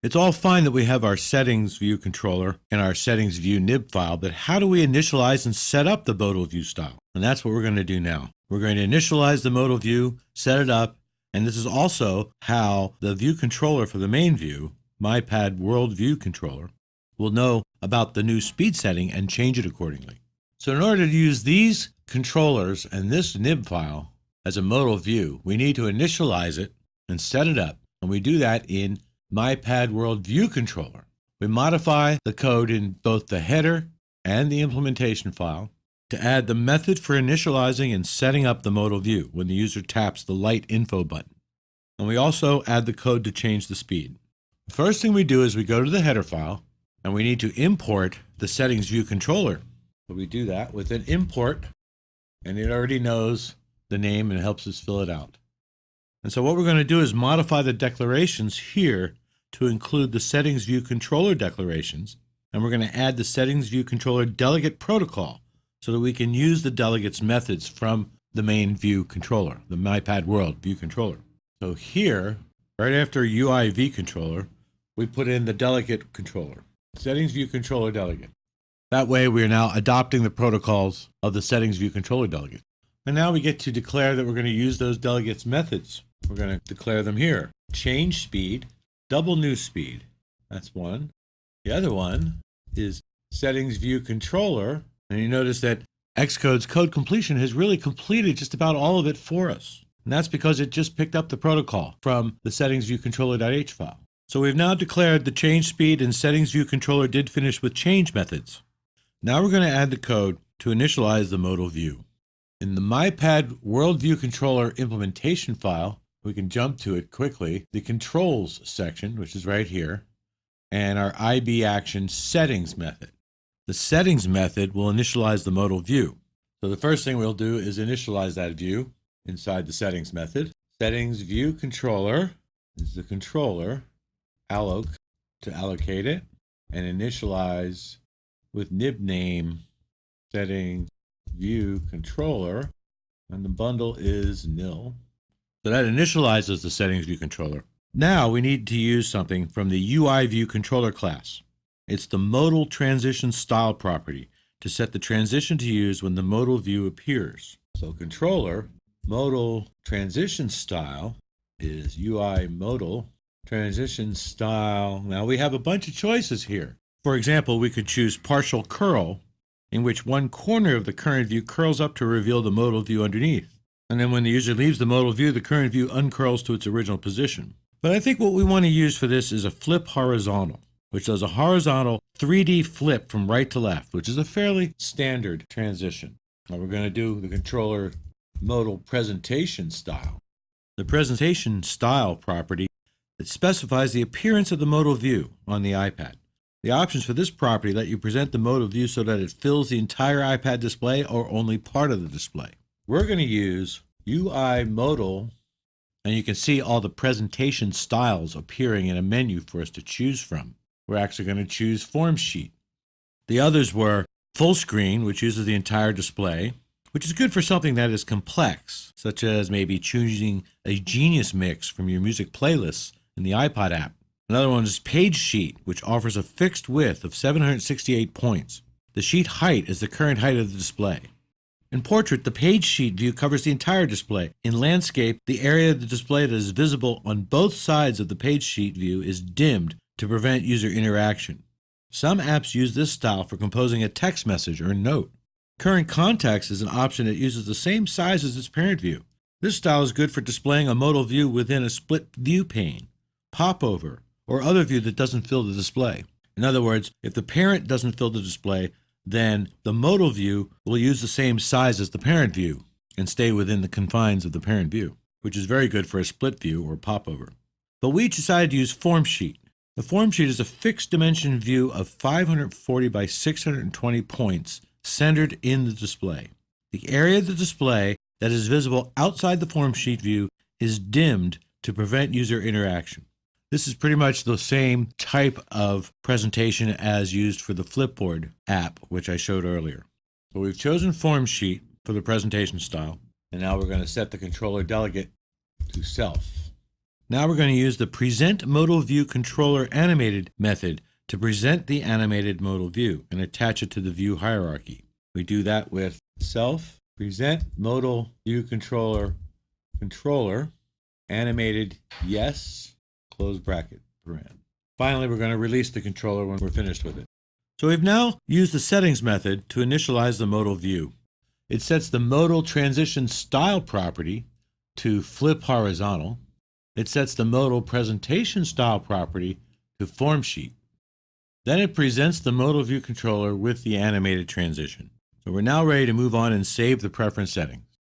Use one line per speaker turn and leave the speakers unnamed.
It's all fine that we have our settings view controller and our settings view nib file, but how do we initialize and set up the modal view style? And that's what we're going to do now. We're going to initialize the modal view, set it up, and this is also how the view controller for the main view, MyPad World View Controller, will know about the new speed setting and change it accordingly. So in order to use these controllers and this nib file as a modal view, we need to initialize it and set it up. And we do that in MyPad World View Controller. We modify the code in both the header and the implementation file to add the method for initializing and setting up the modal view when the user taps the light info button. And we also add the code to change the speed. The first thing we do is we go to the header file and we need to import the settings view controller. So we do that with an import, and it already knows the name and helps us fill it out. And so what we're going to do is modify the declarations here to include the settings view controller declarations, and we're going to add the settings view controller delegate protocol so that we can use the delegates methods from the main view controller, the MyPad World View Controller. So here, right after UI V controller, we put in the delegate controller, settings view controller delegate. That way we are now adopting the protocols of the settings view controller delegate. And now we get to declare that we're going to use those delegates methods. We're going to declare them here. Change speed, double new speed. That's one. The other one is settings view controller. And you notice that Xcode's code completion has really completed just about all of it for us. And that's because it just picked up the protocol from the settings view controller.h file. So we've now declared the change speed and settings view controller did finish with change methods. Now we're going to add the code to initialize the modal view. In the MyPad World View Controller implementation file, we can jump to it quickly, the controls section, which is right here, and our IB action settings method. The settings method will initialize the modal view. So the first thing we'll do is initialize that view inside the settings method. Settings view controller is the controller, alloc to allocate it, and initialize with nib name settings view controller, and the bundle is nil. So that initializes the settings view controller. Now we need to use something from the UI view controller class. It's the modal transition style property to set the transition to use when the modal view appears. So controller modal transition style is UI modal transition style. Now we have a bunch of choices here. For example, we could choose partial curl, in which one corner of the current view curls up to reveal the modal view underneath. And then when the user leaves the modal view, the current view uncurls to its original position. But I think what we want to use for this is a flip horizontal, which does a horizontal 3D flip from right to left, which is a fairly standard transition. Now we're going to do the controller modal presentation style. The presentation style property that specifies the appearance of the modal view on the iPad. The options for this property let you present the modal view so that it fills the entire iPad display or only part of the display. We're going to use UI modal, and you can see all the presentation styles appearing in a menu for us to choose from. We're actually going to choose form sheet. The others were full screen, which uses the entire display, which is good for something that is complex, such as maybe choosing a Genius mix from your music playlists in the iPod app. Another one is page sheet, which offers a fixed width of 768 points. The sheet height is the current height of the display. In portrait, the page sheet view covers the entire display. In landscape, the area of the display that is visible on both sides of the page sheet view is dimmed to prevent user interaction. Some apps use this style for composing a text message or note. Current context is an option that uses the same size as its parent view. This style is good for displaying a modal view within a split view pane, popover, or other view that doesn't fill the display. In other words, if the parent doesn't fill the display, then the modal view will use the same size as the parent view and stay within the confines of the parent view, which is very good for a split view or popover. But we decided to use form sheet. The form sheet is a fixed dimension view of 540 by 620 points centered in the display. The area of the display that is visible outside the form sheet view is dimmed to prevent user interaction. This is pretty much the same type of presentation as used for the Flipboard app, which I showed earlier. So we've chosen form sheet for the presentation style, and now we're going to set the controller delegate to self. Now we're going to use the present modal view controller animated method to present the animated modal view and attach it to the view hierarchy. We do that with self present modal view controller animated yes, close bracket, paren. Finally, we're going to release the controller when we're finished with it. So we've now used the settings method to initialize the modal view. It sets the modal transition style property to flip horizontal. It sets the modal presentation style property to form sheet. Then it presents the modal view controller with the animated transition. So we're now ready to move on and save the preference settings.